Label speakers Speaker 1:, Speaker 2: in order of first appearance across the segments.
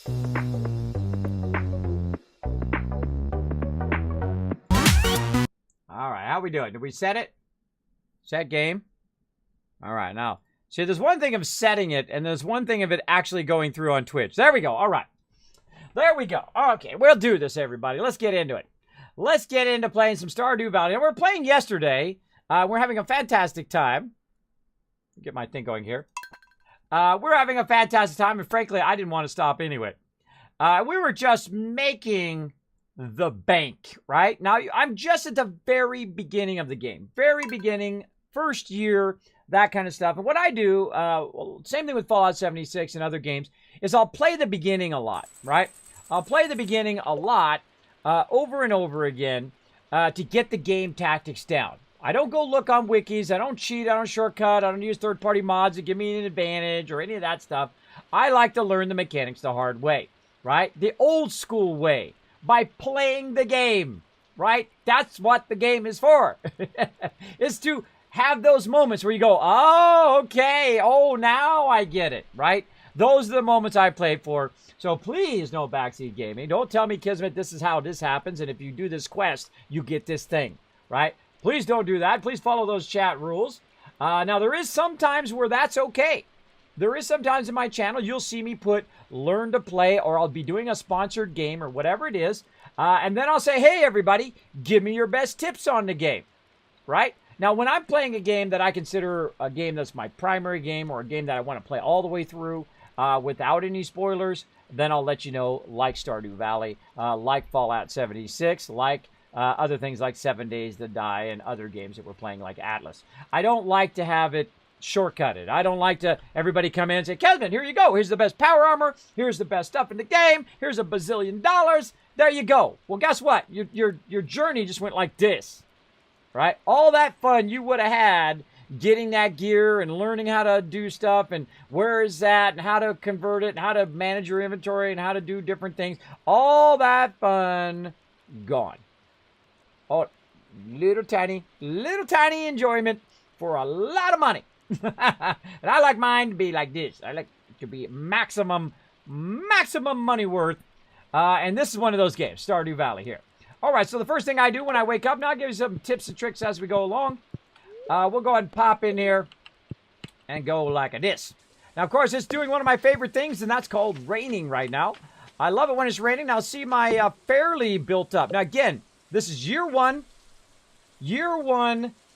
Speaker 1: All right, how we doing? Did we set it? Set game? All right, now, see, there's one thing of setting it, and there's one thing of it actually going through on Twitch. There we go. All right. There we go. Okay, we'll do this, everybody. Let's get into it. Let's get into playing some Stardew Valley. And we're playing yesterday. We're having a fantastic time. Get my thing going here. We're having a fantastic time, and frankly, I didn't want to stop anyway. We were just making the bank, right? Now, I'm just at the very beginning of the game. Very beginning, first year, that kind of stuff. And what I do, same thing with Fallout 76 and other games, is I'll play the beginning a lot, right? I'll play the beginning a lot over and over again to get the game tactics down. I don't go look on wikis. I don't cheat. I don't shortcut. I don't use third-party mods to give me an advantage or any of that stuff. I like to learn the mechanics the hard way, right? The old school way, by playing the game, right? That's what the game is for, is to have those moments where you go, oh, okay, oh, now I get it, right? Those are the moments I play for. So please, no backseat gaming. Don't tell me, Kismet, this is how this happens, and if you do this quest, you get this thing, right? Please don't do that. Please follow those chat rules. Now, there is sometimes where that's okay. There is sometimes in my channel, you'll see me put learn to play, or I'll be doing a sponsored game or whatever it is, and then I'll say, hey, everybody, give me your best tips on the game, right? Now, when I'm playing a game that I consider a game that's my primary game or a game that I want to play all the way through without any spoilers, then I'll let you know, like Stardew Valley, like Fallout 76, like other things like 7 Days to Die and other games that we're playing like Atlas. I don't like to have it shortcutted. I don't like to everybody come in and say, Kesman, here you go. Here's the best power armor. Here's the best stuff in the game. Here's $1 bazillion. There you go. Well, guess what? Your journey just went like this, right? All that fun you would have had getting that gear and learning how to do stuff and where is that and how to convert it and how to manage your inventory and how to do different things. All that fun gone. Oh, little tiny enjoyment for a lot of money. And I like mine to be like this. I like it to be maximum money worth. And this is one of those games, Stardew Valley here. All right, so the first thing I do when I wake up, now I'll give you some tips and tricks as we go along. We'll go ahead and pop in here and go like this. Now, of course, it's doing one of my favorite things, and that's called raining right now. I love it when it's raining. Now, see my fairly built up. Now, again, this is year one,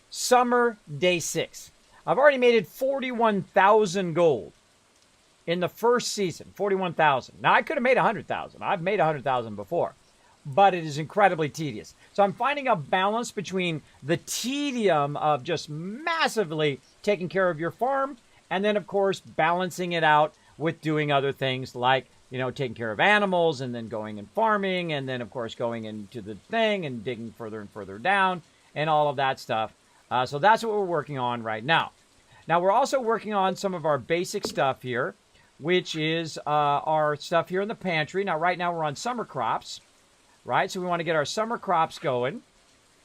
Speaker 1: summer, day 6. I've already made it 41,000 gold in the first season, 41,000. Now, I could have made 100,000. I've made 100,000 before, but it is incredibly tedious. So I'm finding a balance between the tedium of just massively taking care of your farm and then, of course, balancing it out with doing other things like, you know, taking care of animals and then going and farming and then, of course, going into the thing and digging further and further down and all of that stuff. So that's what we're working on right now. Now, we're also working on some of our basic stuff here, which is our stuff here in the pantry. Now, right now, we're on summer crops, right? So we want to get our summer crops going.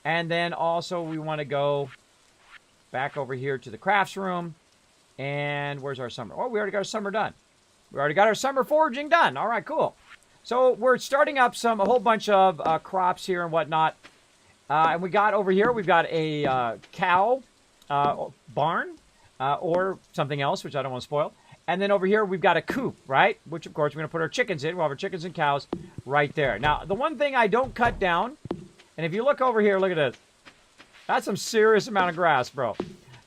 Speaker 1: And then also we want to go back over here to the crafts room. And where's our summer? Oh, we already got our summer done. We already got our summer foraging done. All right, cool. So we're starting up a whole bunch of crops here and whatnot. And we got over here, we've got a cow barn or something else, which I don't want to spoil. And then over here, we've got a coop, right? Which, of course, we're going to put our chickens in. We'll have our chickens and cows right there. Now, the one thing I don't cut down, and if you look over here, look at this. That's some serious amount of grass, bro.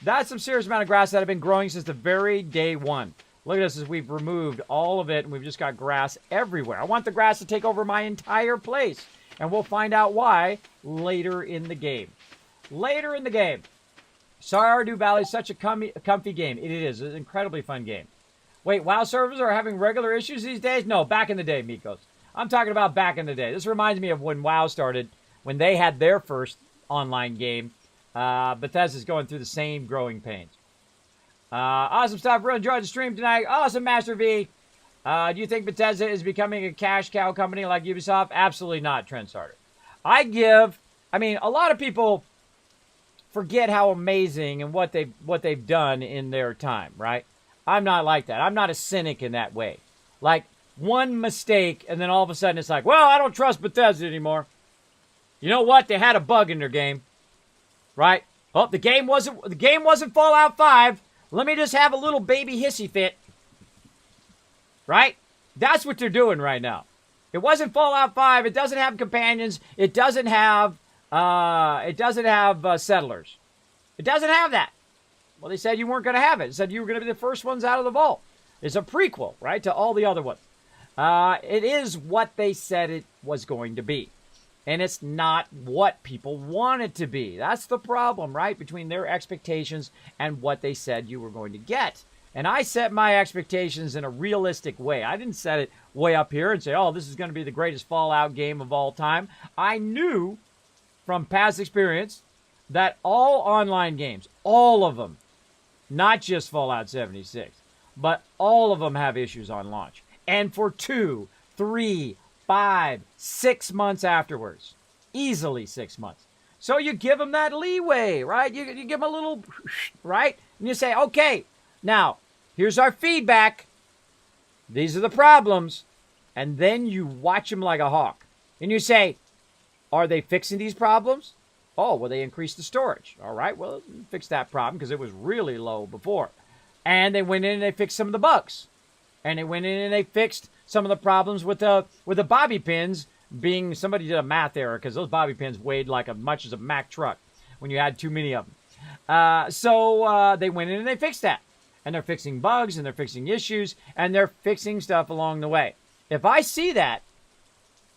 Speaker 1: That's some serious amount of grass that I've been growing since the very day one. Look at this as we've removed all of it, and we've just got grass everywhere. I want the grass to take over my entire place. And we'll find out why later in the game. Later in the game. Stardew Valley is such a comfy game. It is. It's an incredibly fun game. Wait, WoW servers are having regular issues these days? No, back in the day, Mikos. I'm talking about back in the day. This reminds me of when WoW started, when they had their first online game. Bethesda's going through the same growing pains. Awesome stuff. Really enjoyed the stream tonight. Awesome, Master V. Do you think Bethesda is becoming a cash cow company like Ubisoft? Absolutely not, Trendstarter. I mean, a lot of people forget how amazing and what they've done in their time, right? I'm not like that. I'm not a cynic in that way. Like, one mistake, and then all of a sudden it's like, well, I don't trust Bethesda anymore. You know what? They had a bug in their game, right? Oh, the game wasn't Fallout 5. Let me just have a little baby hissy fit, right? That's what they're doing right now. It wasn't Fallout 5. It doesn't have companions. It doesn't have settlers. It doesn't have that. Well, they said you weren't going to have it. They said you were going to be the first ones out of the vault. It's a prequel, right, to all the other ones. It is what they said it was going to be. And it's not what people want it to be. That's the problem, right, between their expectations and what they said you were going to get. And I set my expectations in a realistic way. I didn't set it way up here and say, oh, this is going to be the greatest Fallout game of all time. I knew from past experience that all online games, all of them, not just Fallout 76, but all of them have issues on launch. And for 2, 3, 5, 6 months afterwards. Easily 6 months. So you give them that leeway, right? You give them a little, right? And you say, okay, now, here's our feedback. These are the problems. And then you watch them like a hawk. And you say, are they fixing these problems? Oh, well, they increased the storage. All right, well, fix that problem because it was really low before. And they went in and they fixed some of the bugs. And they went in and they fixed some of the problems with the bobby pins being, somebody did a math error because those bobby pins weighed like as much as a Mack truck when you had too many of them. So they went in and they fixed that. And they're fixing bugs and they're fixing issues and they're fixing stuff along the way. If I see that,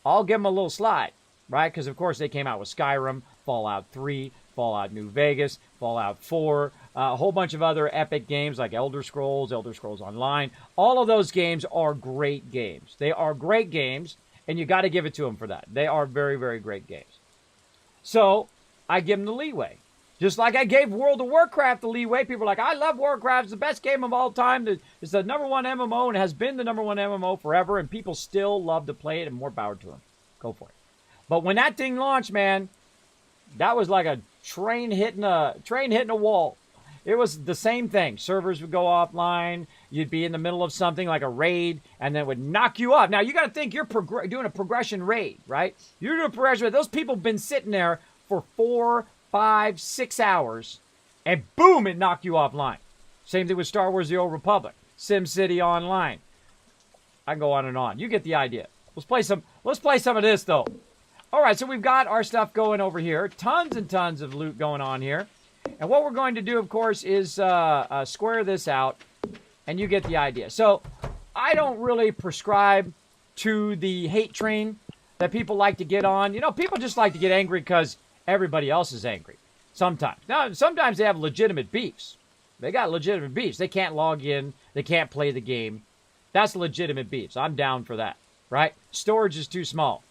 Speaker 1: I'll give them a little slide, right? Because, of course, they came out with Skyrim, Fallout 3, Fallout New Vegas, Fallout 4, a whole bunch of other epic games like Elder Scrolls Online. All of those games are great games. They are great games, and you got to give it to them for that. They are very, very great games. So I give them the leeway. Just like I gave World of Warcraft the leeway. People are like, I love Warcraft. It's the best game of all time. It's the number one MMO and has been the number one MMO forever, and people still love to play it, and more power to them. Go for it. But when that thing launched, man, that was like a train hitting a wall. It was the same thing. Servers would go offline. You'd be in the middle of something like a raid, and then it would knock you off. Now, you got to think you're doing a progression raid, right? You're doing a progression raid. Those people have been sitting there for 4, 5, 6 hours, and boom, it knocked you offline. Same thing with Star Wars The Old Republic, SimCity Online. I can go on and on. You get the idea. Let's play some of this, though. All right, so we've got our stuff going over here. Tons and tons of loot going on here. And what we're going to do, of course, is square this out, and you get the idea. So I don't really prescribe to the hate train that people like to get on. You know, people just like to get angry because everybody else is angry sometimes. Now, sometimes they have legitimate beefs. They got legitimate beefs. They can't log in. They can't play the game. That's legitimate beefs. I'm down for that, right? Storage is too small.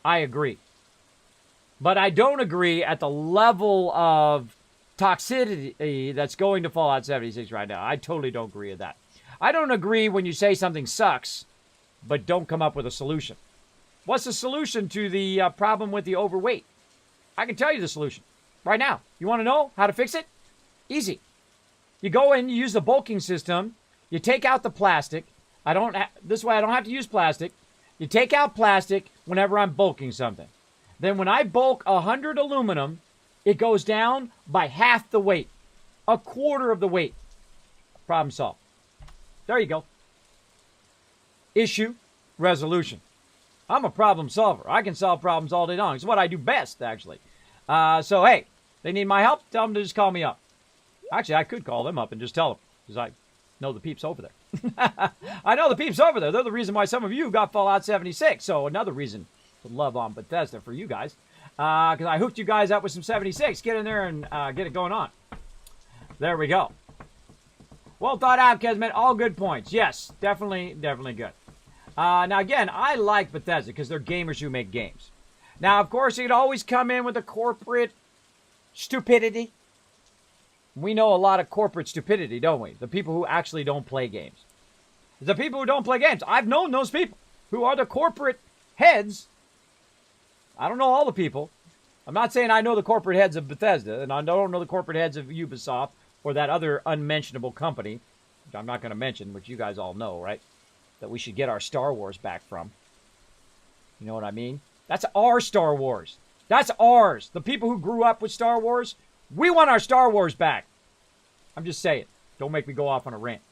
Speaker 1: I agree. But I don't agree at the level of toxicity that's going to Fallout 76 right now. I totally don't agree with that. I don't agree when you say something sucks, but don't come up with a solution. What's the solution to the problem with the overweight? I can tell you the solution right now. You want to know how to fix it? Easy. You go in, you use the bulking system, you take out the plastic. This way I don't have to use plastic. You take out plastic whenever I'm bulking something. Then when I bulk 100 aluminum, it goes down by half the weight. A quarter of the weight. Problem solved. There you go. Issue resolution. I'm a problem solver. I can solve problems all day long. It's what I do best, actually. So, hey, they need my help? Tell them to just call me up. Actually, I could call them up and just tell them, because I know the peeps over there. I know the peeps over there. They're the reason why some of you got Fallout 76. So another reason to love on Bethesda for you guys. Because I hooked you guys up with some 76. Get in there and get it going on. There we go. Well thought out, Kismet. All good points. Yes, definitely good. Now, again, I like Bethesda because they're gamers who make games. Now, of course, you'd always come in with the corporate stupidity. We know a lot of corporate stupidity, don't we? The people who actually don't play games. The people who don't play games. I've known those people who are the corporate heads. I don't know all the people. I'm not saying I know the corporate heads of Bethesda, and I don't know the corporate heads of Ubisoft or that other unmentionable company, which I'm not going to mention, which you guys all know, right? that we should get our Star Wars back from. You know what I mean? That's our Star Wars. That's ours. The people who grew up with Star Wars, we want our Star Wars back. I'm just saying. Don't make me go off on a rant.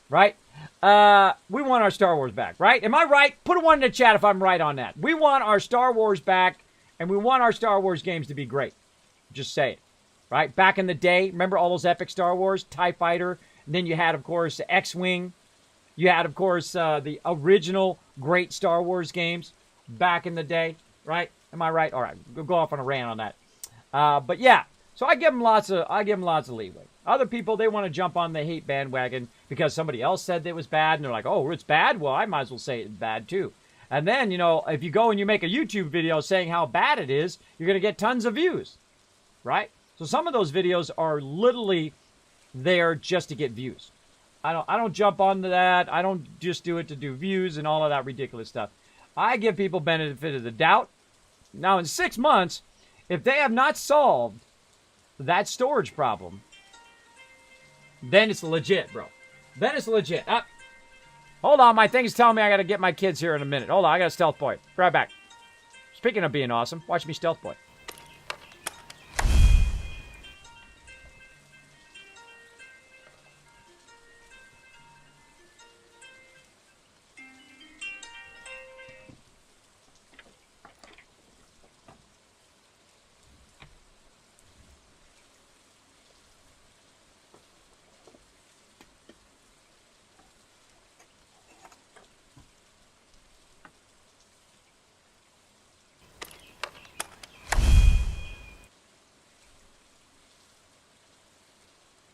Speaker 1: Right? We want our Star Wars back, right? Am I right? Put a 1 in the chat if I'm right on that. We want our Star Wars back, and we want our Star Wars games to be great. Just say it. Right? Back in the day, remember all those epic Star Wars? TIE Fighter. And then you had, of course, X-Wing. You had, of course, the original great Star Wars games back in the day. Right? Am I right? All right. Go off on a rant on that. But yeah. So I give them lots of leeway. Other people, they want to jump on the hate bandwagon because somebody else said it was bad, and they're like, oh, it's bad? Well, I might as well say it's bad, too. And then, you know, if you go and you make a YouTube video saying how bad it is, you're going to get tons of views, right? So some of those videos are literally there just to get views. I don't jump onto that. I don't just do it to do views and all of that ridiculous stuff. I give people benefit of the doubt. Now, in 6 months, if they have not solved that storage problem, then it's legit, bro. Then it's legit. Hold on, my thing's telling me I got to get my kids here in a minute. Hold on, I got a stealth boy. Be right back. Speaking of being awesome, watch me stealth boy.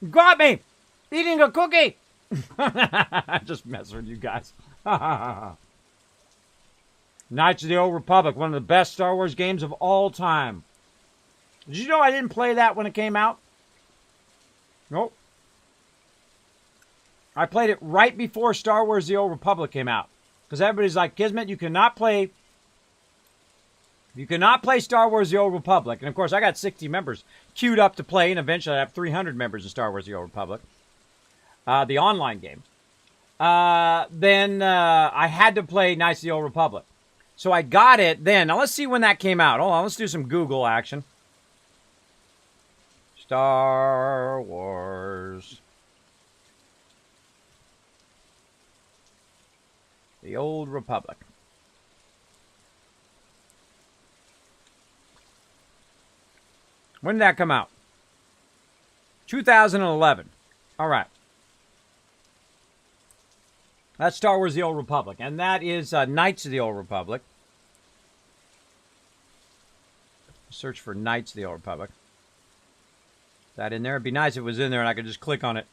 Speaker 1: Got me! Eating a cookie! Just messing with you guys. Knights of the Old Republic, one of the best Star Wars games of all time. Did you know I didn't play that when it came out? Nope. I played it right before Star Wars The Old Republic came out. Because everybody's like, Kismet, you cannot play Star Wars The Old Republic. And of course, I got 60 members queued up to play, and eventually I have 300 members in Star Wars The Old Republic. The online game. Then I had to play Knights of the Old Republic. So I got it then. Now let's see when that came out. Hold on, let's do some Google action. Star Wars. The Old Republic. When did that come out? 2011. All right. That's Star Wars The Old Republic. And that is Knights of the Old Republic. Search for Knights of the Old Republic. Is that in there? It'd be nice if it was in there and I could just click on it.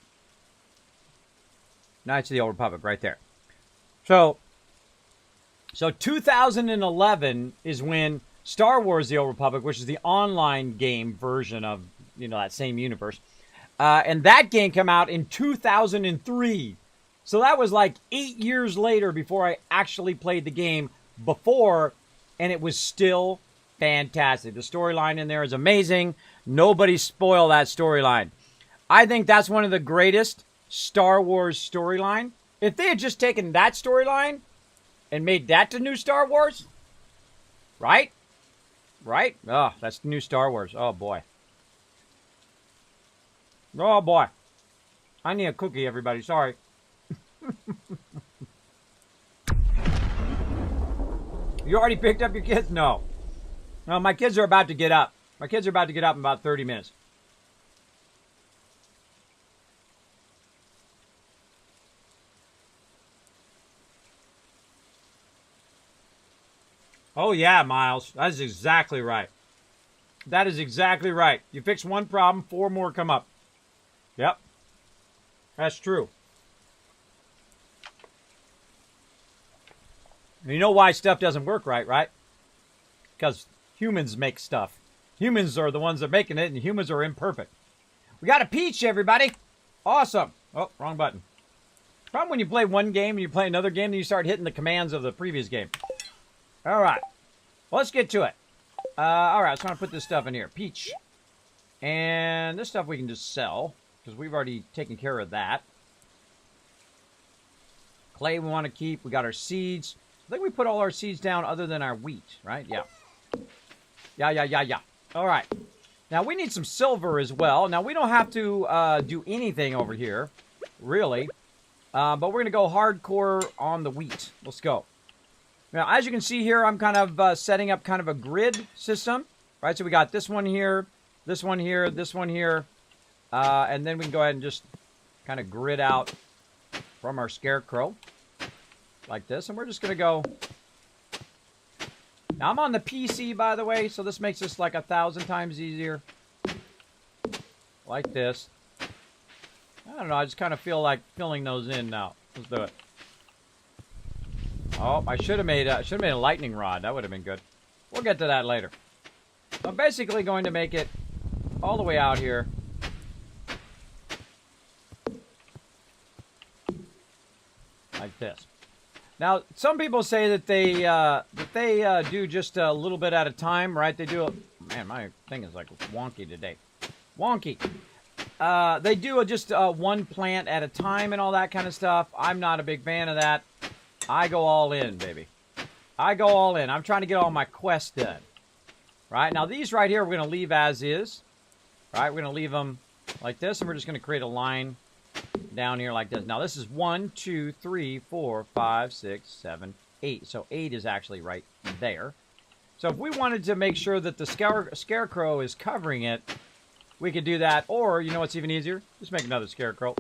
Speaker 1: Knights of the Old Republic right there. So 2011 is when Star Wars The Old Republic, which is the online game version of, that same universe. And that game came out in 2003. So that was like 8 years later before I actually played the game before, and it was still fantastic. The storyline in there is amazing. Nobody spoil that storyline. I think that's one of the greatest Star Wars storyline. If they had just taken that storyline and made that the new Star Wars, right? Right? Oh, that's the new Star Wars. Oh, boy. Oh, boy. I need a cookie, everybody. Sorry. You already picked up your kids? No. No, my kids are about to get up. My kids are about to get up in about 30 minutes. Oh, yeah, Miles. That is exactly right. That is exactly right. You fix one problem, 4 more come up. Yep. That's true. And you know why stuff doesn't work right? Because humans make stuff. Humans are the ones that are making it, and humans are imperfect. We got a peach, everybody. Awesome. Oh, wrong button. Problem when you play one game and you play another game, then you start hitting the commands of the previous game. All right. Well, let's get to it. All right, so I'm going to put this stuff in here. Peach. And this stuff we can just sell, because we've already taken care of that. Clay we want to keep. We got our seeds. I think we put all our seeds down other than our wheat, right? Yeah. Yeah. All right. Now, we need some silver as well. Now, we don't have to do anything over here, really. But we're going to go hardcore on the wheat. Let's go. Now, as you can see here, I'm kind of setting up kind of a grid system, right? So we got this one here, this one here, this one here. And then we can go ahead and just kind of grid out from our scarecrow like this. And we're just going to go... Now, I'm on the PC, by the way, so this makes this like 1,000 times easier. Like this. I don't know, I just kind of feel like filling those in now. Let's do it. Oh, I should have made a lightning rod. That would have been good. We'll get to that later. So I'm basically going to make it all the way out here. Like this. Now, some people say that they do just a little bit at a time, right? They do man, my thing is like wonky today. Wonky. They do just one plant at a time and all that kind of stuff. I'm not a big fan of that. I go all in, baby. I go all in. I'm trying to get all my quests done. Right? Now, these right here, we're going to leave as is. Right? We're going to leave them like this, and we're just going to create a line down here like this. Now, this is 1, 2, 3, 4, 5, 6, 7, 8. So 8 is actually right there. So if we wanted to make sure that the scarecrow is covering it, we could do that. Or, you know what's even easier? Just make another scarecrow.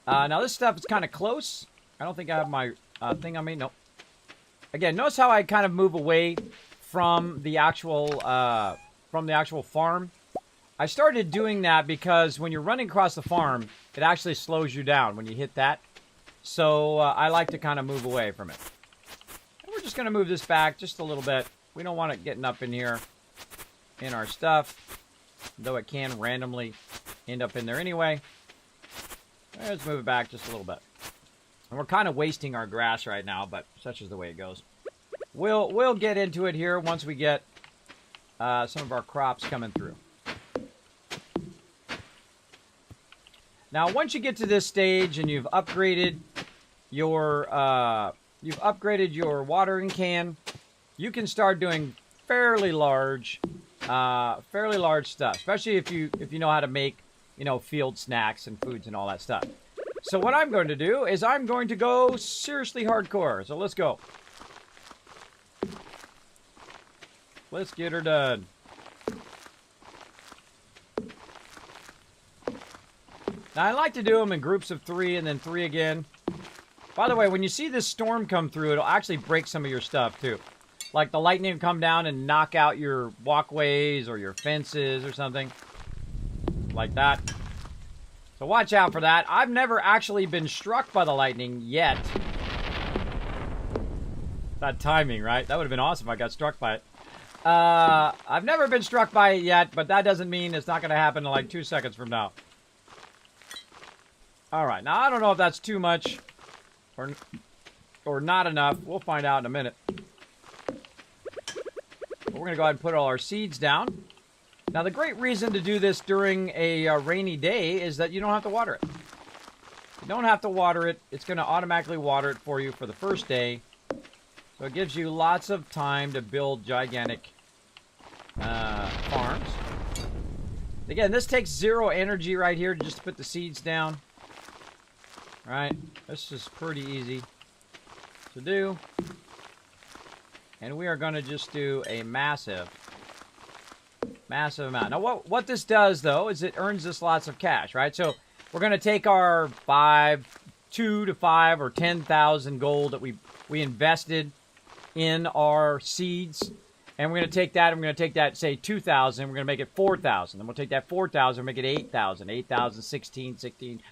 Speaker 1: Now, this stuff is kind of close. I don't think I have my thing on me. Nope. Again, notice how I kind of move away from the actual farm. I started doing that because when you're running across the farm, it actually slows you down when you hit that. So I like to kind of move away from it. And we're just going to move this back just a little bit. We don't want it getting up in here in our stuff, though it can randomly end up in there anyway. Let's move it back just a little bit. And we're kind of wasting our grass right now, but such is the way it goes. We'll get into it here once we get some of our crops coming through. Now, once you get to this stage and you've upgraded your watering can, you can start doing fairly large stuff, especially if you know how to make, field snacks and foods and all that stuff. So what I'm going to do is I'm going to go seriously hardcore. So let's go. Let's get her done. Now, I like to do them in groups of 3 and then 3 again. By the way, when you see this storm come through, it'll actually break some of your stuff, too. Like the lightning will come down and knock out your walkways or your fences or something. Like that. So watch out for that. I've never actually been struck by the lightning yet. That timing, right? That would have been awesome if I got struck by it. I've never been struck by it yet, but that doesn't mean it's not going to happen in like 2 seconds from now. Alright, now I don't know if that's too much or not enough. We'll find out in a minute. But we're going to go ahead and put all our seeds down. Now, the great reason to do this during a rainy day is that you don't have to water it. You don't have to water it. It's going to automatically water it for you for the first day. So it gives you lots of time to build gigantic farms. Again, this takes 0 energy right here to just put the seeds down. Right? This is pretty easy to do. And we are going to just do a massive amount. Now, what this does, though, is it earns us lots of cash, right? So we're going to take our 2 to 5 or 10,000 gold that we invested in our seeds, and we're going to take that, and we're going to take that, say, 2,000, we're going to make it 4,000. Then we'll take that 4,000 and make it 8,000. 8,000, 16,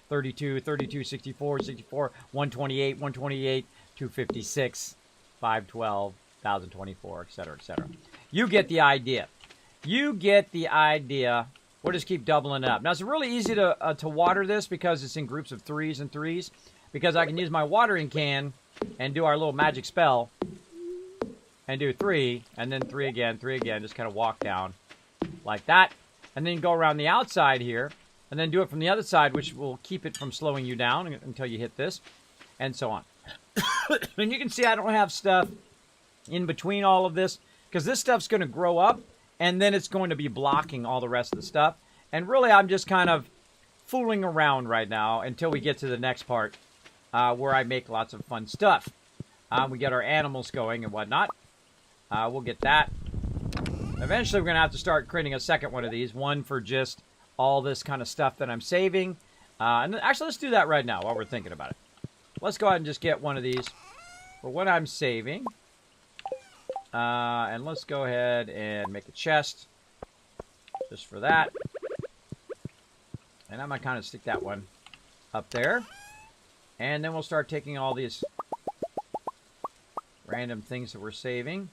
Speaker 1: 32, 32, 64, 64, 128, 128, 256, 512, 1,024, etc., etc. You get the idea. You get the idea. We'll just keep doubling it up. Now, it's really easy to water this because it's in groups of 3s and 3s, because I can use my watering can and do our little magic spell and do 3, and then 3 again, just kind of walk down like that. And then go around the outside here, and then do it from the other side, which will keep it from slowing you down until you hit this, and so on. And you can see I don't have stuff in between all of this because this stuff's going to grow up and then it's going to be blocking all the rest of the stuff. And really, I'm just kind of fooling around right now until we get to the next part where I make lots of fun stuff. We get our animals going and whatnot. We'll get that. Eventually, we're going to have to start creating a second one of these. One for just all this kind of stuff that I'm saving. And actually, let's do that right now while we're thinking about it. Let's go ahead and just get one of these for what I'm saving. And let's go ahead and make a chest just for that. And I might kind of stick that one up there. And then we'll start taking all these random things that we're saving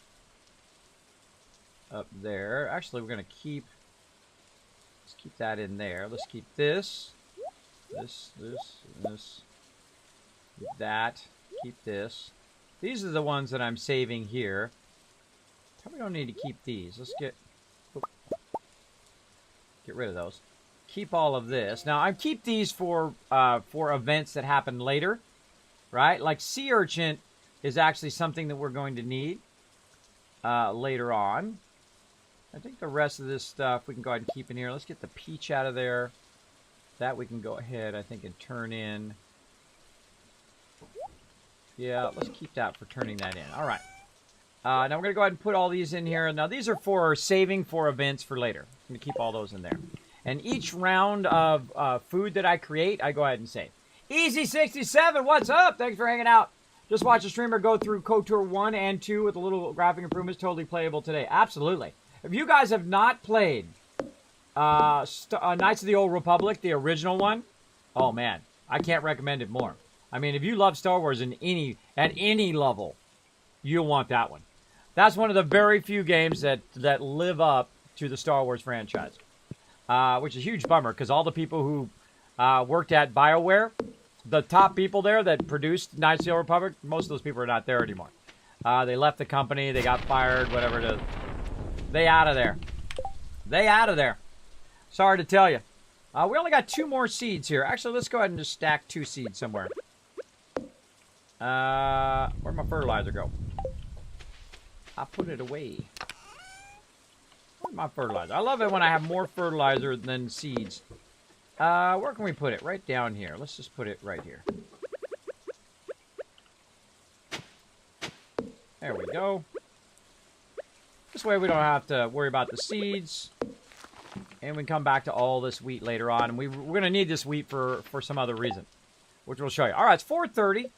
Speaker 1: up there. Actually, we're going to keep... Let's keep that in there. Let's keep this. This. Keep that. Keep this. These are the ones that I'm saving here. Probably don't need to keep these. Let's get rid of those. Keep all of this. Now, I keep these for events that happen later, right? Like sea urchin is actually something that we're going to need later on. I think the rest of this stuff we can go ahead and keep in here. Let's get the peach out of there. That we can go ahead, I think, and turn in. Yeah, let's keep that for turning that in. All right. Now we're going to go ahead and put all these in here. Now, these are for saving for events for later. I'm going to keep all those in there. And each round of food that I create, I go ahead and save. Easy67, what's up? Thanks for hanging out. Just watch a streamer go through KOTOR 1 and 2 with a little graphic improvements. Totally playable today. Absolutely. If you guys have not played Knights of the Old Republic, the original one, oh man, I can't recommend it more. I mean, if you love Star Wars at any level, you'll want that one. That's one of the very few games that live up to the Star Wars franchise, which is a huge bummer because all the people who worked at BioWare, the top people there that produced Knights of the Old Republic, most of those people are not there anymore. They left the company, they got fired, whatever it is. They out of there. They out of there. Sorry to tell you. We only got 2 more seeds here. Actually, let's go ahead and just stack 2 seeds somewhere. Where'd my fertilizer go? I put it away. Where's my fertilizer? I love it when I have more fertilizer than seeds. Where can we put it? Right down here. Let's just put it right here. There we go. This way we don't have to worry about the seeds. And we can come back to all this wheat later on. And we're going to need this wheat for some other reason, which we'll show you. All right, it's 4:30.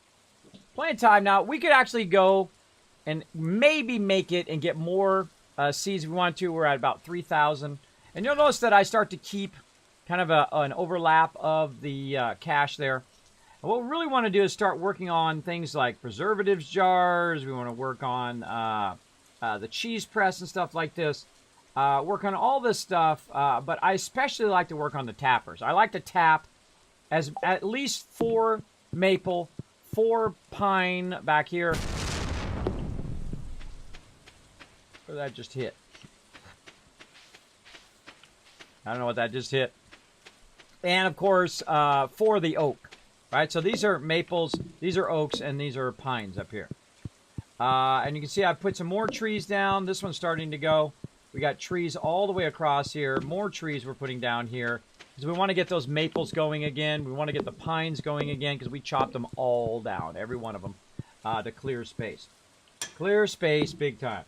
Speaker 1: Plenty of time now. We could actually go and maybe make it and get more seeds if we want to. We're at about 3,000. And you'll notice that I start to keep kind of an overlap of the cache there. And what we really want to do is start working on things like preservatives jars. We want to work on the cheese press and stuff like this. Work on all this stuff, but I especially like to work on the tappers. I like to tap as at least 4 maple, 4 pine back here. Where did that just hit? I don't know what that just hit. And of course, 4 the oak. Right, so these are maples, these are oaks, and these are pines up here. And you can see I put some more trees down. This one's starting to go. We got trees all the way across here. More trees we're putting down here. Because we want to get those maples going again. We want to get the pines going again because we chopped them all down. Every one of them. To clear space. Clear space big time.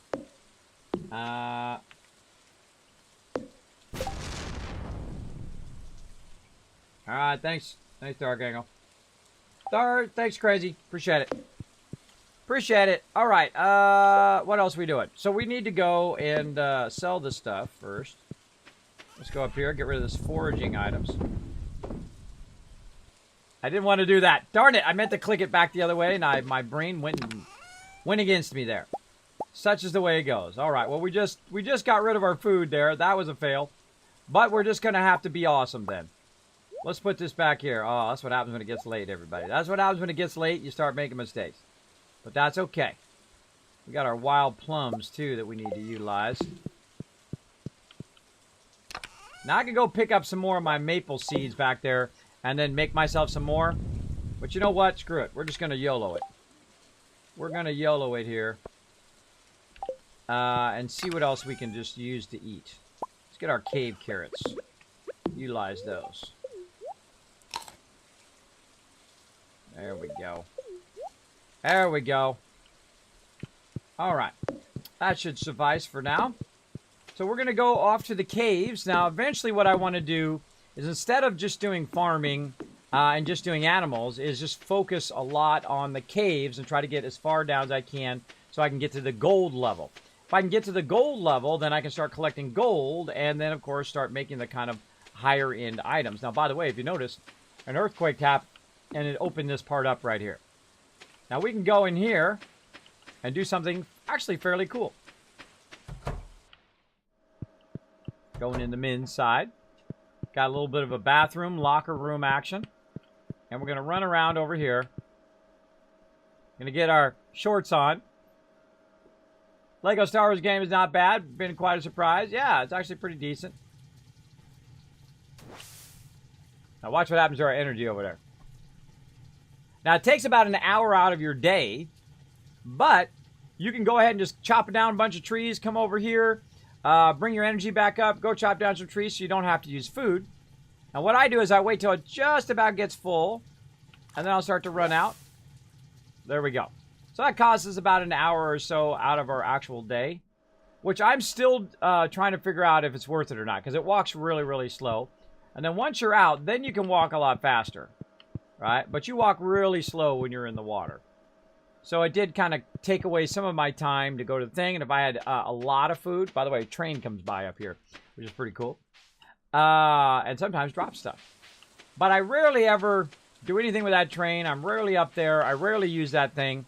Speaker 1: Alright, thanks. Thanks, Dark Angle. Thanks, Crazy. Appreciate it. Appreciate it. All right. What else are we doing? So we need to go and sell this stuff first. Let's go up here. Get rid of this foraging items. I didn't want to do that. Darn it. I meant to click it back the other way, and my brain went against me there. Such is the way it goes. All right. Well, we just got rid of our food there. That was a fail. But we're just going to have to be awesome then. Let's put this back here. Oh, that's what happens when it gets late, everybody. That's what happens when it gets late. You start making mistakes. But that's okay. We got our wild plums, too, that we need to utilize. Now I can go pick up some more of my maple seeds back there and then make myself some more. But you know what? Screw it. We're just going to YOLO it. we're going to YOLO it here. And see what else we can just use to eat. Let's get our cave carrots. Utilize those. There we go. There we go. Alright. That should suffice for now. So we're going to go off to the caves. Now, eventually what I want to do is instead of just doing farming and just doing animals, is just focus a lot on the caves and try to get as far down as I can so I can get to the gold level. If I can get to the gold level, then I can start collecting gold and then, of course, start making the kind of higher-end items. Now, by the way, if you notice, an earthquake happened and it opened this part up right here. Now, we can go in here and do something actually fairly cool. Going in the men's side. Got a little bit of a bathroom, locker room action. And we're going to run around over here. Going to get our shorts on. Lego Star Wars game is not bad. Been quite a surprise. Yeah, it's actually pretty decent. Now watch what happens to our energy over there. Now it takes about an hour out of your day, but you can go ahead and just chop down a bunch of trees, come over here, bring your energy back up, go chop down some trees so you don't have to use food. Now what I do is I wait till it just about gets full, and then I'll start to run out. There we go. So that costs us about an hour or so out of our actual day, which I'm still trying to figure out if it's worth it or not, because it walks really, really slow. And then once you're out, then you can walk a lot faster, right? But you walk really slow when you're in the water. So it did kind of take away some of my time to go to the thing. And if I had a lot of food, by the way, a train comes by up here, which is pretty cool. And sometimes drop stuff. But I rarely ever do anything with that train. I'm rarely up there. I rarely use that thing.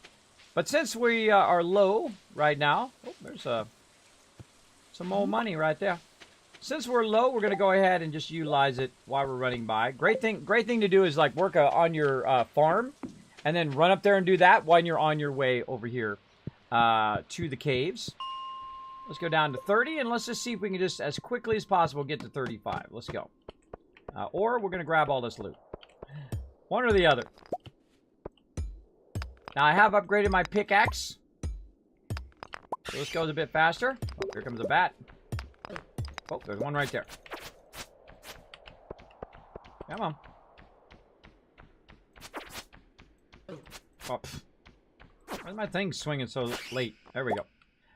Speaker 1: But since we are low right now, oh, there's some more money right there. Since we're low, we're going to go ahead and just utilize it while we're running by. Great thing to do is like work on your farm and then run up there and do that while you're on your way over here to the caves. Let's go down to 30 and let's just see if we can just as quickly as possible get to 35. Let's go. Or we're going to grab all this loot. One or the other. Now, I have upgraded my pickaxe. So this goes a bit faster. Oh, here comes a bat. Oh, there's one right there. Come on. Oh. Why's my thing swinging so late? There we go.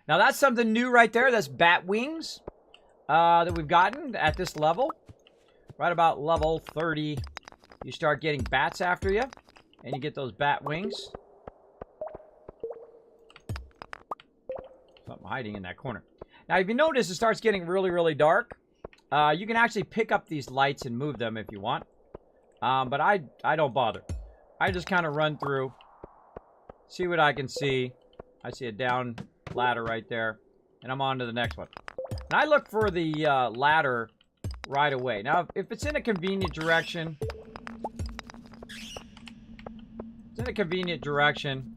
Speaker 1: Now, that's something new right there. That's bat wings that we've gotten at this level. Right about level 30, you start getting bats after you. And you get those bat wings. Something hiding in that corner. Now, if you notice, it starts getting really, really dark. You can actually pick up these lights and move them if you want. But I don't bother. I just kind of run through, see what I can see. I see a down ladder right there. And I'm on to the next one. And I look for the ladder right away. Now, if it's in a convenient direction... It's in a convenient direction...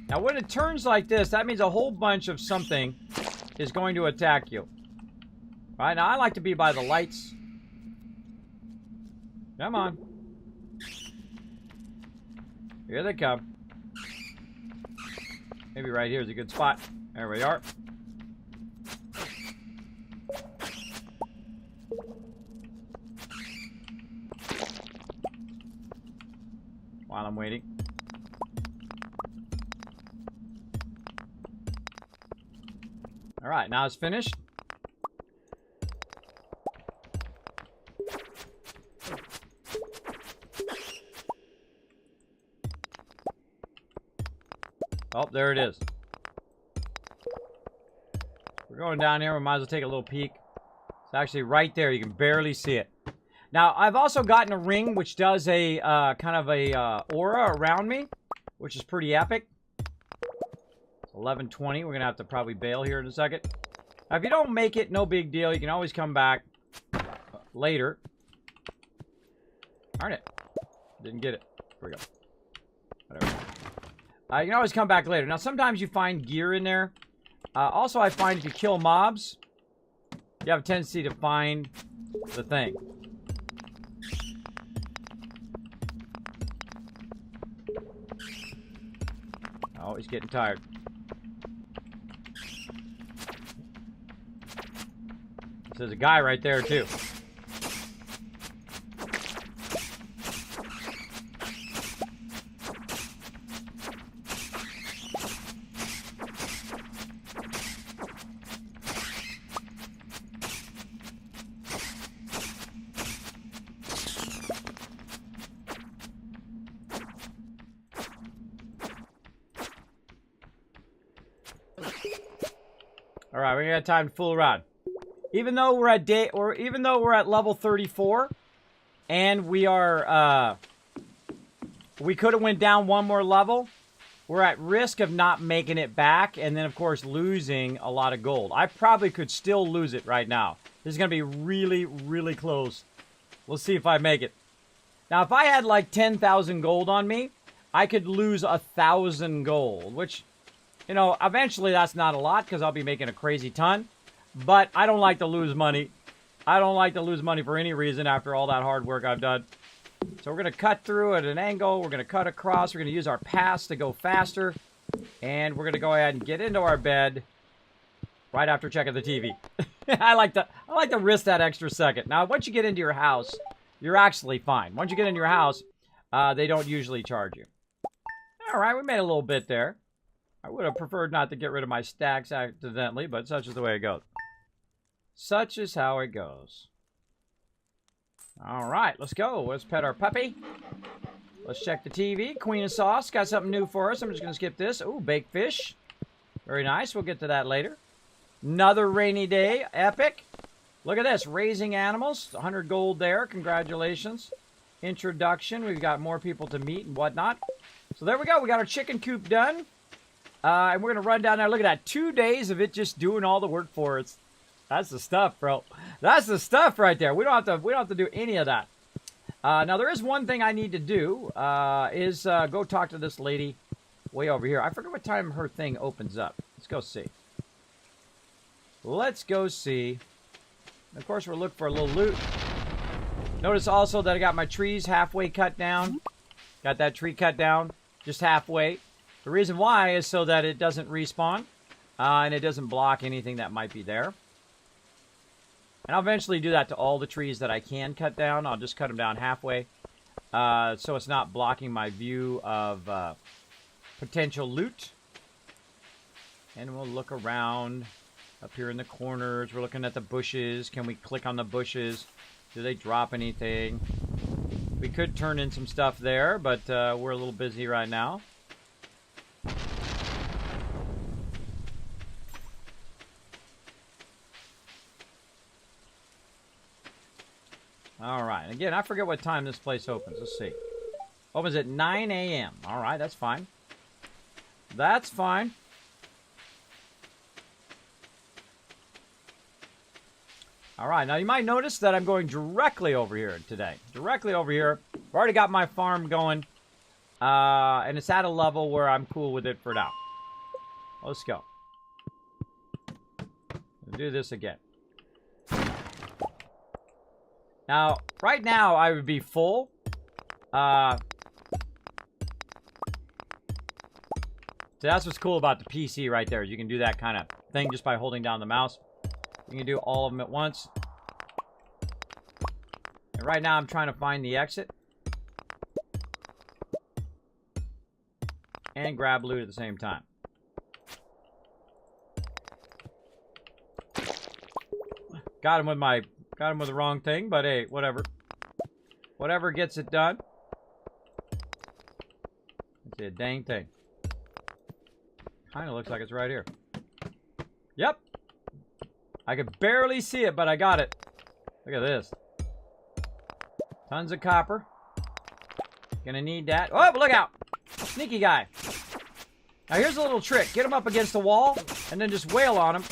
Speaker 1: Now, when it turns like this, that means a whole bunch of something is going to attack you. Right? Now, I like to be by the lights. Come on. Here they come. Maybe right here is a good spot. There we are. While I'm waiting. All right, now it's finished. Oh, there it is. We're going down here. We might as well take a little peek. It's actually right there. You can barely see it. Now, I've also gotten a ring which does a kind of a aura around me, which is pretty epic. 11:20. We're going to have to probably bail here in a second. Now, if you don't make it, no big deal. You can always come back later. Darn it. Didn't get it. Here we go. Whatever. You can always come back later. Now, sometimes you find gear in there. Also, I find if you kill mobs, you have a tendency to find the thing. Oh, he's getting tired. There's a guy right there, too. All right, we got time to fool around. Even though we're at level 34, and we are, we could have went down one more level. We're at risk of not making it back, and then of course losing a lot of gold. I probably could still lose it right now. This is gonna be really, really close. We'll see if I make it. Now, if I had like 10,000 gold on me, I could lose 1,000 gold, which, you know, eventually that's not a lot because I'll be making a crazy ton. But I don't like to lose money. I don't like to lose money for any reason after all that hard work I've done. So we're going to cut through at an angle. We're going to cut across. We're going to use our pass to go faster. And we're going to go ahead and get into our bed right after checking the TV. I like to risk that extra second. Now, once you get into your house, you're actually fine. Once you get into your house, they don't usually charge you. All right, we made a little bit there. I would have preferred not to get rid of my stacks accidentally, but such is the way it goes. Such is how it goes. All right, let's go. Let's pet our puppy. Let's check the TV. Queen of Sauce got something new for us. I'm just going to skip this. Ooh, baked fish. Very nice. We'll get to that later. Another rainy day. Epic. Look at this. Raising animals. 100 gold there. Congratulations. Introduction. We've got more people to meet and whatnot. So there we go. We got our chicken coop done. And we're going to run down there. Look at that. 2 days of it just doing all the work for us. That's the stuff, bro. That's the stuff right there. We don't have to do any of that. Now, there is one thing I need to do, is go talk to this lady way over here. I forget what time her thing opens up. Let's go see. Let's go see. Of course, we're looking for a little loot. Notice also that I got my trees halfway cut down. Got that tree cut down just halfway. The reason why is so that it doesn't respawn, and it doesn't block anything that might be there. And I'll eventually do that to all the trees that I can cut down. I'll just cut them down halfway, so it's not blocking my view of potential loot. And we'll look around up here in the corners. We're looking at the bushes. Can we click on the bushes? Do they drop anything? We could turn in some stuff there, but we're a little busy right now. All right. Again, I forget what time this place opens. Let's see. Opens at 9 a.m. All right, that's fine. That's fine. All right. Now, you might notice that I'm going directly over here today. Directly over here. I've already got my farm going. And it's at a level where I'm cool with it for now. Let's go. We'll do this again. Now, right now, I would be full. So that's what's cool about the PC right there. You can do that kind of thing just by holding down the mouse. You can do all of them at once. And right now, I'm trying to find the exit. And grab loot at the same time. Got him with the wrong thing, but hey, whatever. Whatever gets it done. It's a dang thing. Kind of looks like it's right here. Yep. I could barely see it, but I got it. Look at this. Tons of copper. Gonna need that. Oh, look out! Sneaky guy. Now here's a little trick. Get him up against the wall, and then just wail on him.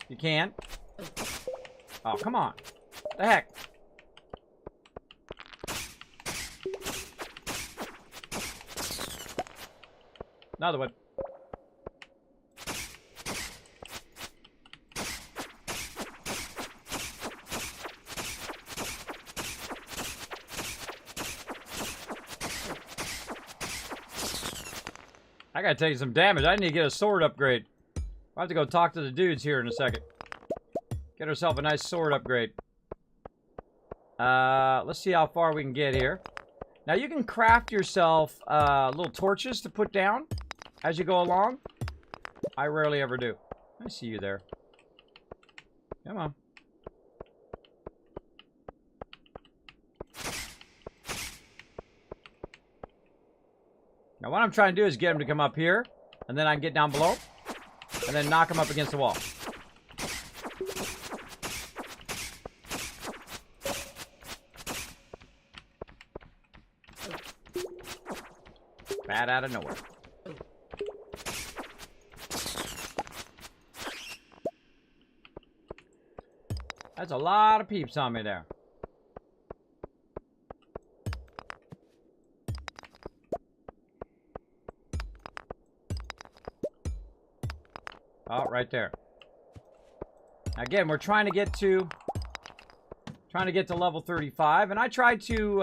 Speaker 1: You can. Oh, come on. What the heck? Another one. I gotta take some damage. I need to get a sword upgrade. I'll have to go talk to the dudes here in a second. Get ourselves a nice sword upgrade. Let's see how far we can get here. Now you can craft yourself little torches to put down as you go along. I rarely ever do. I see you there. Come on. Now what I'm trying to do is get him to come up here, and then I can get down below, and then knock him up against the wall. Bad out of nowhere. That's a lot of peeps on me there. Oh, right there. Again, we're trying to get to level 35, and I tried to.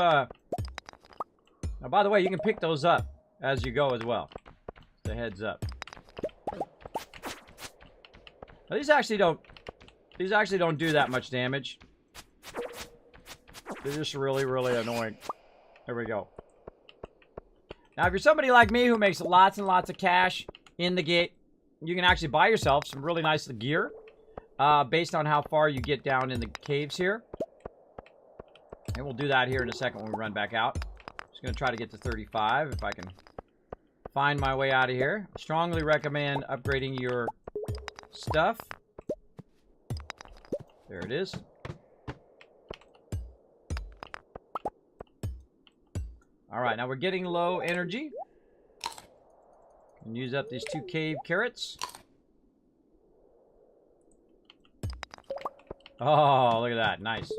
Speaker 1: Now, by the way, you can pick those up as you go as well. The heads up. Now, these actually don't do that much damage. They're just really, really annoying. There we go. Now, if you're somebody like me who makes lots and lots of cash in the gate, you can actually buy yourself some really nice gear based on how far you get down in the caves here. And we'll do that here in a second when we run back out. Just going to try to get to 35 if I can find my way out of here. I strongly recommend upgrading your stuff. There it is. Alright, now we're getting low energy. And use up these 2 cave carrots. Oh, look at that. Nice.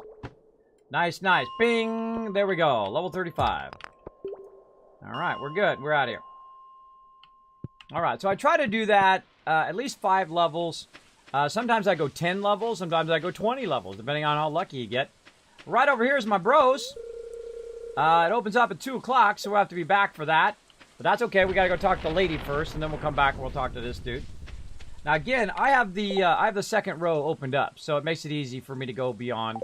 Speaker 1: Nice, nice. Bing! There we go. Level 35. Alright, we're good. We're out of here. Alright, so I try to do that at least 5 levels. Sometimes I go 10 levels. Sometimes I go 20 levels, depending on how lucky you get. Right over here is my bros. It opens up at 2 o'clock, so we'll have to be back for that. But that's okay. We got to go talk to the lady first, and then we'll come back and we'll talk to this dude. Now, again, I have the second row opened up, so it makes it easy for me to go beyond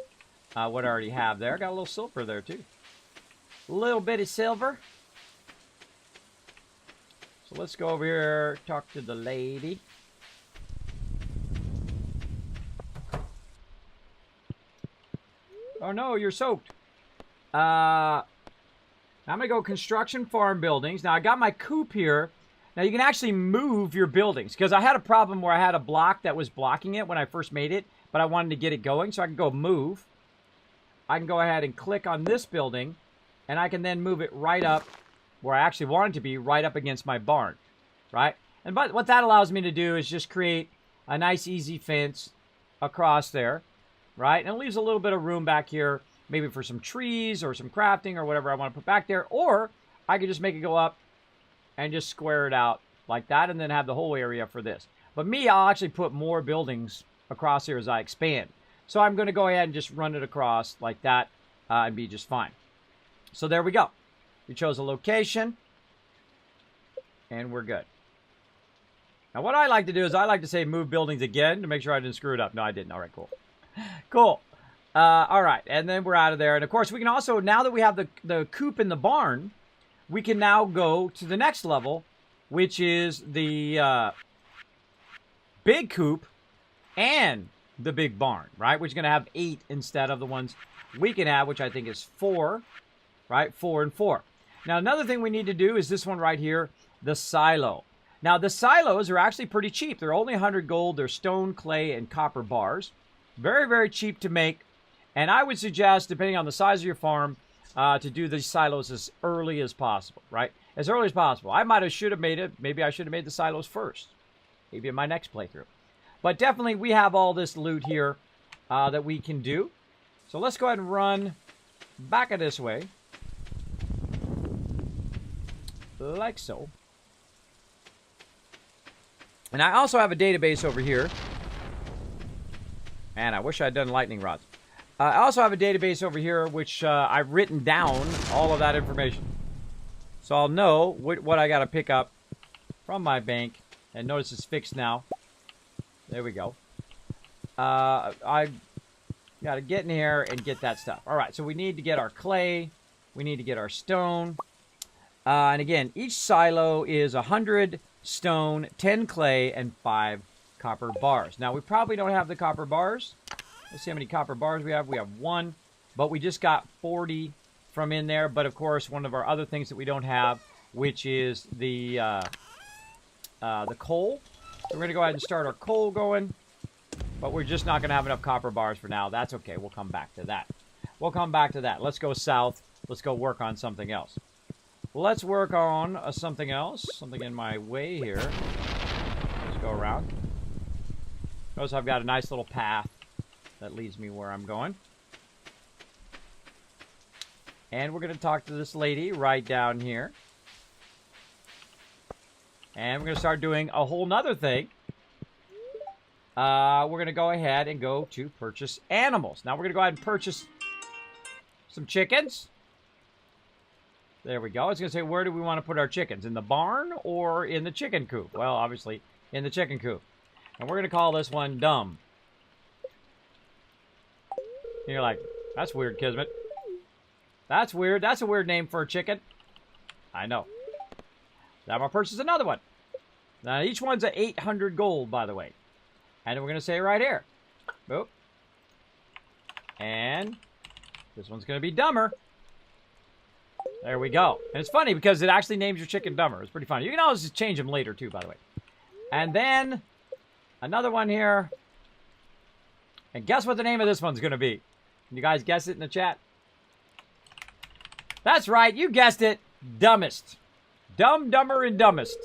Speaker 1: what I already have there. Got a little silver there, too. A little bit of silver. So let's go over here, talk to the lady. Oh, no, you're soaked. I'm going to go construction farm buildings. Now, I got my coop here. Now, you can actually move your buildings, because I had a problem where I had a block that was blocking it when I first made it, but I wanted to get it going, so I can go move. I can go ahead and click on this building, and I can then move it right up where I actually want it to be, right up against my barn, right? And but what that allows me to do is just create a nice, easy fence across there, right? And it leaves a little bit of room back here, maybe for some trees or some crafting or whatever I want to put back there. Or I could just make it go up and just square it out like that and then have the whole area for this. But me, I'll actually put more buildings across here as I expand. So I'm going to go ahead and just run it across like that and be just fine. So there we go. We chose a location and we're good. Now what I like to do is I like to say move buildings again to make sure I didn't screw it up. No, I didn't. All right, cool. Cool. All right, and then we're out of there. And, of course, we can also, now that we have the coop in the barn, we can now go to the next level, which is the big coop and the big barn, right? Which is going to have 8 instead of the ones we can have, which I think is 4, right? 4 and 4. Now, another thing we need to do is this one right here, the silo. Now, the silos are actually pretty cheap. They're only 100 gold. They're stone, clay, and copper bars. Very, very cheap to make. And I would suggest, depending on the size of your farm, to do these silos as early as possible, right? As early as possible. I should have made it. Maybe I should have made the silos first. Maybe in my next playthrough. But definitely we have all this loot here that we can do. So let's go ahead and run back this way. Like so. And I also have a database over here. Man, I wish I'd done lightning rods. I also have a database over here which I've written down all of that information. So I'll know what I got to pick up from my bank. And notice it's fixed now. There we go. I got to get in here and get that stuff. All right, so we need to get our clay. We need to get our stone. And again, each silo is 100 stone, 10 clay, and 5 copper bars. Now, we probably don't have the copper bars. Let's see how many copper bars we have. We have 1, but we just got 40 from in there. But, of course, one of our other things that we don't have, which is the coal. So we're going to go ahead and start our coal going. But we're just not going to have enough copper bars for now. That's okay. We'll come back to that. We'll come back to that. Let's go south. Let's go work on something else. Let's work on something else. Something in my way here. Let's go around. Notice I've got a nice little path that leads me where I'm going. And we're going to talk to this lady right down here. And we're going to start doing a whole nother thing. We're going to go ahead and go to purchase animals. Now we're going to go ahead and purchase some chickens. There we go. I was going to say, where do we want to put our chickens? In the barn or in the chicken coop? Well, obviously, in the chicken coop. And we're going to call this one Dumb. And you're like, that's weird, Kismet. That's weird. That's a weird name for a chicken. I know. Now I'm going to purchase another one. Now, each one's at 800 gold, by the way. And we're going to say right here. Boop. And this one's going to be Dumber. There we go. And it's funny because it actually names your chicken Dumber. It's pretty funny. You can always just change them later, too, by the way. And then another one here. And guess what the name of this one's going to be? Can you guys guess it in the chat? That's right. You guessed it. Dumbest. Dumb, Dumber, and Dumbest.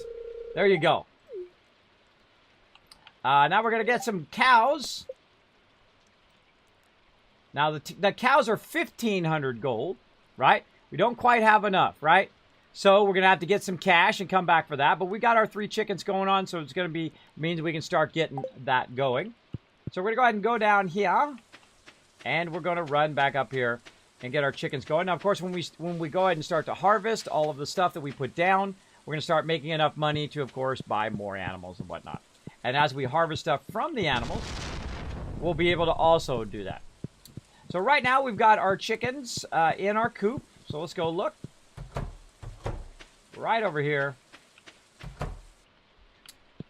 Speaker 1: There you go. Now we're going to get some cows. Now the cows are 1,500 gold, right? We don't quite have enough, right? So we're going to have to get some cash and come back for that. But we got our 3 chickens going on, so it's going to be, means we can start getting that going. So we're going to go ahead and go down here. And we're going to run back up here and get our chickens going. Now, of course, when we go ahead and start to harvest all of the stuff that we put down, we're going to start making enough money to, of course, buy more animals and whatnot. And as we harvest stuff from the animals, we'll be able to also do that. So right now, we've got our chickens in our coop. So let's go look. Right over here.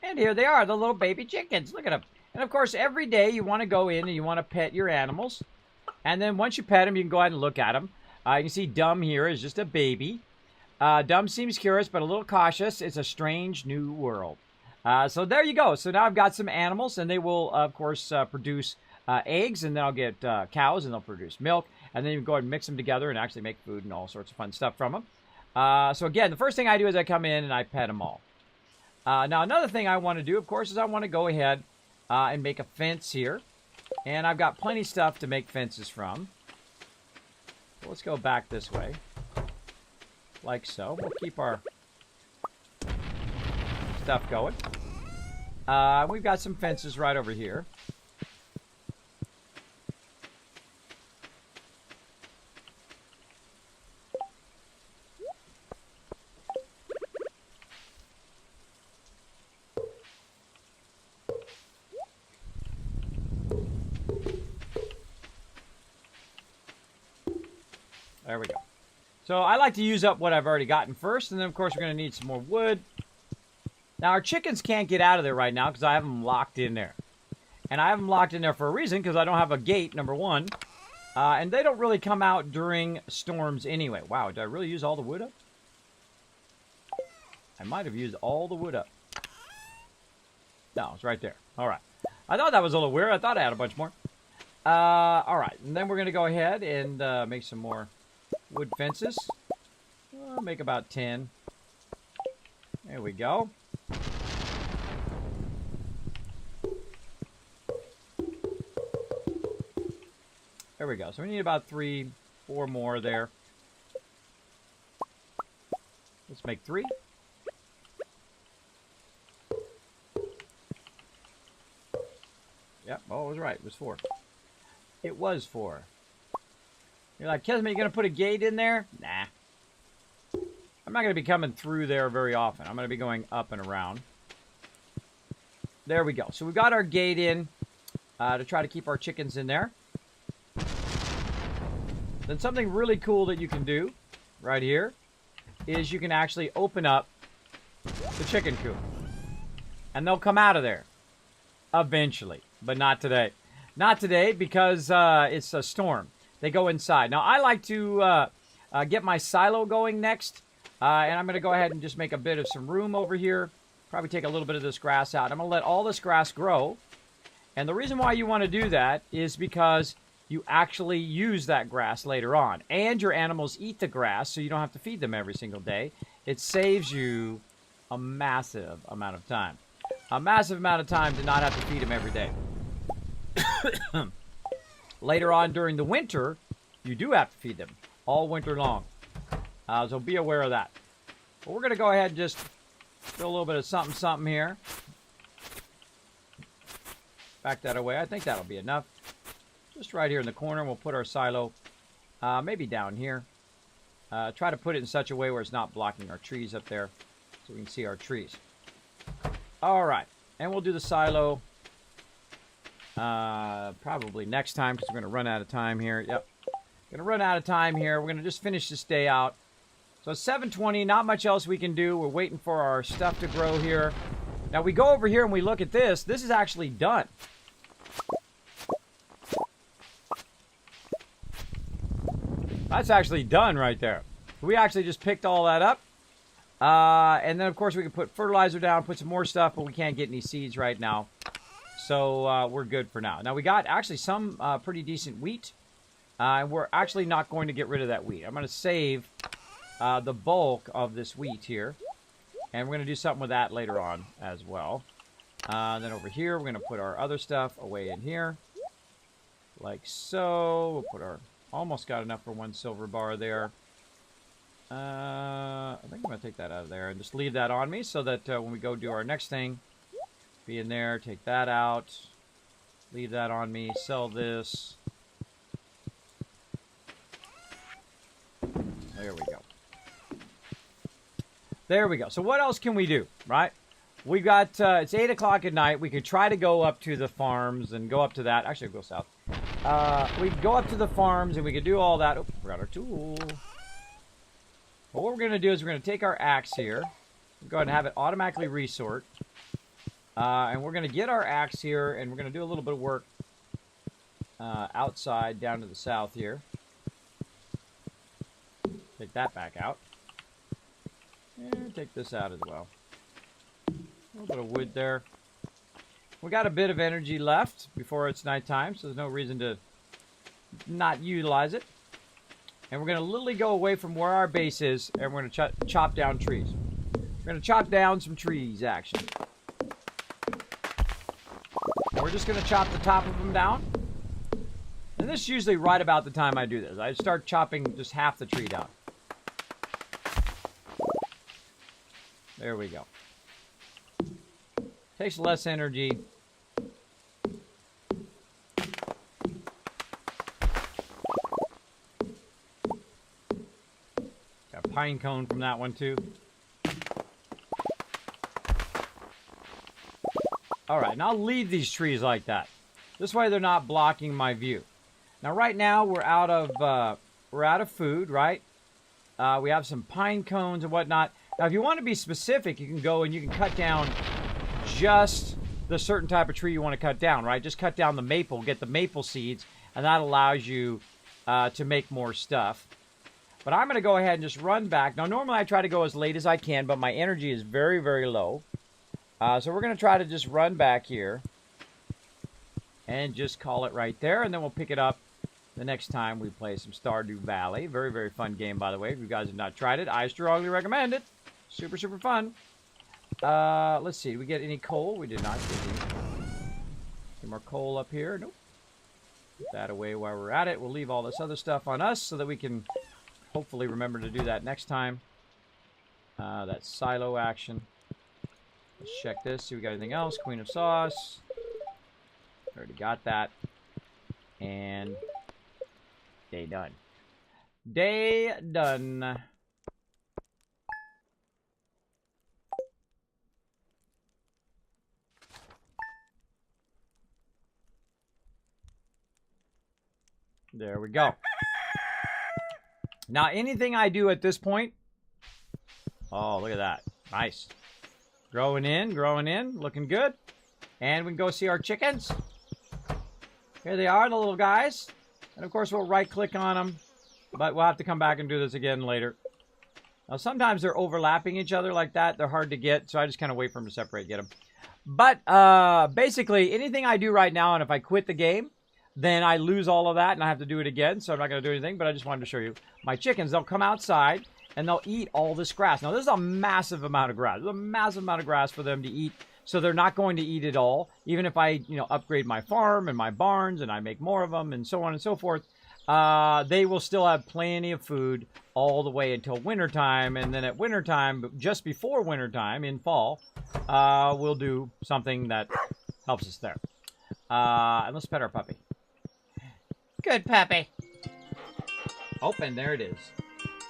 Speaker 1: And here they are, the little baby chickens. Look at them. And, of course, every day you want to go in and you want to pet your animals. And then once you pet them, you can go ahead and look at them. You can see Dumb here is just a baby. Dumb seems curious, but a little cautious. It's a strange new world. So there you go. So now I've got some animals, and they will, of course, produce eggs, and then I'll get cows, and they'll produce milk. And then you can go ahead and mix them together and actually make food and all sorts of fun stuff from them. So again, the first thing I do is I come in and I pet them all. Now, another thing I want to do, of course, is I want to go ahead and make a fence here. And I've got plenty of stuff to make fences from. So let's go back this way. Like so. We'll keep our stuff going. We've got some fences right over here. There we go. So I like to use up what I've already gotten first, and then of course we're going to need some more wood. Now our chickens can't get out of there right now because I have them locked in there. And I have them locked in there for a reason, because I don't have a gate, number one. And they don't really come out during storms anyway. Wow, did I really use all the wood up? I might have used all the wood up. No, it's right there. All right. I thought that was a little weird. I thought I had a bunch more. All right, and then we're going to go ahead and make some more wood fences. I'll make about 10. There we go. There we go. So we need about 3, 4 more there. Let's make 3. Yep, oh, I was right. It was 4. It was 4. You're like, Kismet, you going to put a gate in there? Nah. I'm not going to be coming through there very often. I'm going to be going up and around. There we go. So we've got our gate in to try to keep our chickens in there. Then something really cool that you can do right here is you can actually open up the chicken coop. And they'll come out of there eventually, but not today. Not today because it's a storm. They go inside. Now, I like to get my silo going next. And I'm going to go ahead and just make a bit of some room over here. Probably take a little bit of this grass out. I'm going to let all this grass grow. And the reason why you want to do that is because you actually use that grass later on. And your animals eat the grass, so you don't have to feed them every single day. It saves you a massive amount of time. A massive amount of time to not have to feed them every day. Later on during the winter, you do have to feed them all winter long. So be aware of that. But we're going to go ahead and just do a little bit of something here. Back that away. I think that'll be enough. Just right here in the corner, we'll put our silo maybe down here. Try to put it in such a way where it's not blocking our trees up there so we can see our trees. All right. And we'll do the silo probably next time because we're going to run out of time here. Yep. Going to run out of time here. We're going to just finish this day out. So it's 7:20. Not much else we can do. We're waiting for our stuff to grow here. Now we go over here and we look at this. This is actually done. That's actually done right there. We actually just picked all that up. And then, of course, we can put fertilizer down, put some more stuff, but we can't get any seeds right now. So we're good for now. Now, we got actually some pretty decent wheat. And we're actually not going to get rid of that wheat. I'm going to save the bulk of this wheat here. And we're going to do something with that later on as well. Then over here, we're going to put our other stuff away in here. Like so. We'll put our... Almost got enough for one silver bar there. I think I'm going to take that out of there and just leave that on me so that when we go do our next thing, be in there, take that out, leave that on me, sell this. There we go. There we go. So what else can we do, right? We got, it's 8 o'clock at night. We could try to go up to the farms and go up to that. Actually, we'll go south. We could go up to the farms and we could do all that. Oh, forgot our tool. But what we're going to do is we're going to take our axe here. Go ahead and have it automatically resort. And we're going to get our axe here and we're going to do a little bit of work outside down to the south here. Take that back out. And take this out as well. A little bit of wood there. We got a bit of energy left before it's nighttime, so there's no reason to not utilize it. And we're going to literally go away from where our base is, and we're going to chop down trees. We're going to chop down some trees, actually. And we're just going to chop the top of them down. And this is usually right about the time I do this. I start chopping just half the tree down. There we go. Takes less energy. Got a pine cone from that one too. Alright, and I'll leave these trees like that. This way they're not blocking my view. Now right now we're out of food, right? We have some pine cones and whatnot. Now if you want to be specific, you can go and you can cut down just the certain type of tree you want to cut down, right? Just cut down the maple, get the maple seeds, and that allows you to make more stuff. But I'm going to go ahead and just run back. Now, normally I try to go as late as I can, but my energy is very, very low. So we're going to try to just run back here and just call it right there, and then we'll pick it up the next time we play some Stardew Valley. Very, very fun game, by the way. If you guys have not tried it, I strongly recommend it. Super, super fun. Let's see. Did we get any coal? We did not get any. Some more coal up here. Nope. Put that away while we're at it. We'll leave all this other stuff on us so that we can hopefully remember to do that next time. That silo action. Let's check this. See if we got anything else. Queen of Sauce. Already got that. And day done. Day done. There we go. Now, anything I do at this point... Oh, look at that. Nice. Growing in, looking good. And we can go see our chickens. Here they are, the little guys. And of course, we'll right-click on them. But we'll have to come back and do this again later. Now, sometimes they're overlapping each other like that. They're hard to get, so I just kind of wait for them to separate, get them. But basically, anything I do right now, and if I quit the game, then I lose all of that, and I have to do it again. So I'm not going to do anything, but I just wanted to show you. My chickens, they'll come outside, and they'll eat all this grass. Now, this is a massive amount of grass. There's a massive amount of grass for them to eat. So they're not going to eat it all. Even if I, upgrade my farm and my barns, and I make more of them, and so on and so forth, they will still have plenty of food all the way until wintertime. And then at wintertime, just before wintertime, in fall, we'll do something that helps us there. And let's pet our puppy. Good puppy. Oh, and there it is.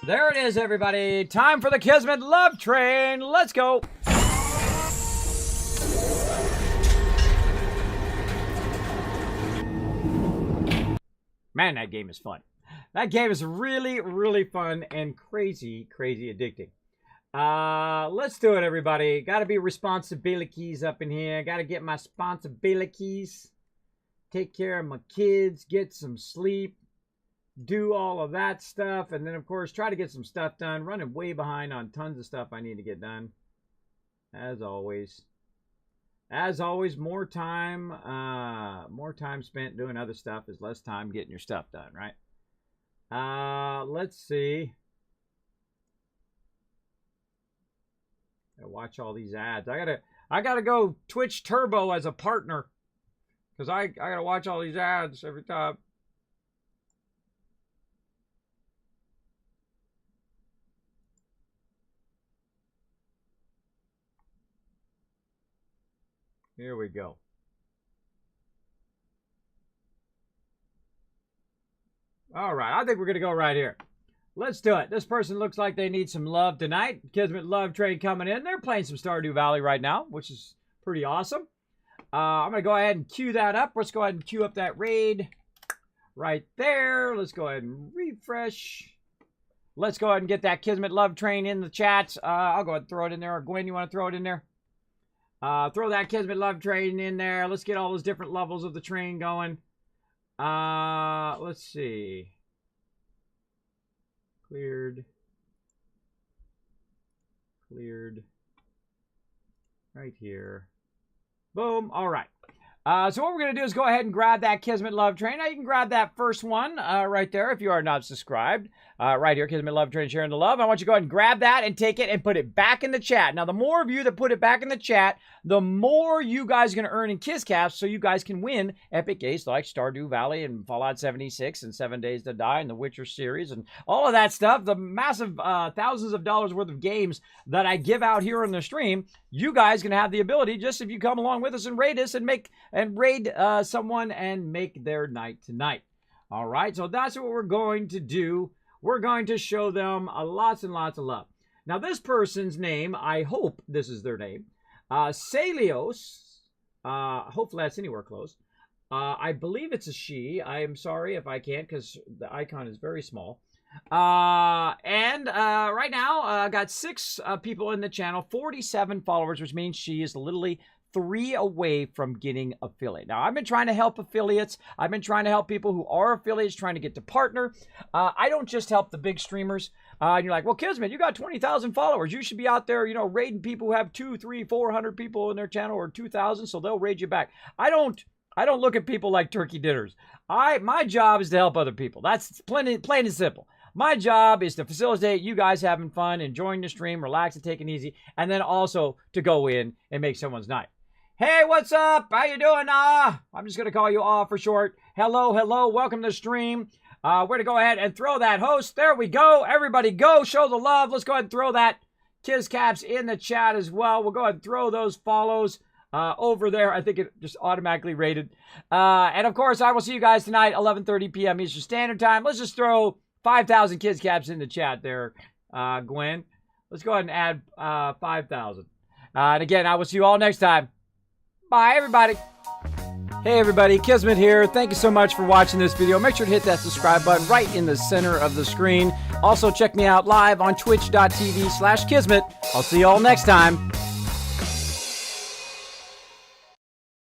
Speaker 1: There it is, everybody. Time for the Kismet Love Train. Let's go. Man, that game is fun. That game is really, really fun and crazy, crazy addicting. Let's do it, everybody. Got to be responsibilities up in here. Got to get my responsibilities. Take care of my kids. Get some sleep. Do all of that stuff. And then, of course, try to get some stuff done. Running way behind on tons of stuff I need to get done. As always. As always, more time spent doing other stuff is less time getting your stuff done, right? Let's see. Gotta watch all these ads. I gotta go Twitch Turbo as a partner, because I gotta watch all these ads every time. Here we go. All right, I think we're going to go right here. Let's do it. This person looks like they need some love tonight. Kismet Love Train coming in. They're playing some Stardew Valley right now, which is pretty awesome. I'm going to go ahead and queue that up. Let's go ahead and queue up that raid right there. Let's go ahead and refresh. Let's go ahead and get that Kismet Love Train in the chat. I'll go ahead and throw it in there. Or Gwen, you want to throw it in there? Throw that Kismet Love Train in there. Let's get all those different levels of the train going. Let's see. Cleared. Right here. Boom. All right. So what we're going to do is go ahead and grab that Kismet Love Train. Now you can grab that first one right there if you are not subscribed. Right here, Kismet Love Train, sharing the love. I want you to go ahead and grab that and take it and put it back in the chat. Now, the more of you that put it back in the chat, the more you guys are going to earn in Kiss Caps, so you guys can win epic games like Stardew Valley and Fallout 76 and 7 Days to Die and the Witcher series and all of that stuff. The massive thousands of dollars worth of games that I give out here on the stream, you guys can have the ability, just if you come along with us and raid us and raid someone and make their night tonight. All right, so that's what we're going to do. We're going to show them lots and lots of love. Now, this person's name, I hope this is their name, Celios. Hopefully that's anywhere close. I believe it's a she. I am sorry if I can't, because the icon is very small. Right now, I got 6 people in the channel, 47 followers, which means she is literally 3 away from getting affiliate. Now, I've been trying to help affiliates. I've been trying to help people who are affiliates, trying to get to partner. I don't just help the big streamers. And you're like, well, Kismet, you got 20,000 followers. You should be out there, raiding people who have 200, 300, 400 people in their channel, or 2,000, so they'll raid you back. I don't look at people like turkey dinners. My job is to help other people. That's plain and simple. My job is to facilitate you guys having fun, enjoying the stream, relaxing, taking it easy, and then also to go in and make someone's night. Hey, what's up? How you doing? I'm just going to call you for short. Hello. Welcome to the stream. We're going to go ahead and throw that host. There we go. Everybody go. Show the love. Let's go ahead and throw that Kiz Caps in the chat as well. We'll go ahead and throw those follows over there. I think it just automatically rated. And, of course, I will see you guys tonight, 11:30 p.m. Eastern Standard Time. Let's just throw 5,000 Kiz Caps in the chat there, Gwen. Let's go ahead and add 5,000. And, again, I will see you all next time. Bye, everybody. Hey everybody, Kismet here. Thank you so much for watching this video. Make sure to hit that subscribe button right in the center of the screen. Also check me out live on twitch.tv/Kismet. I'll see you all next time.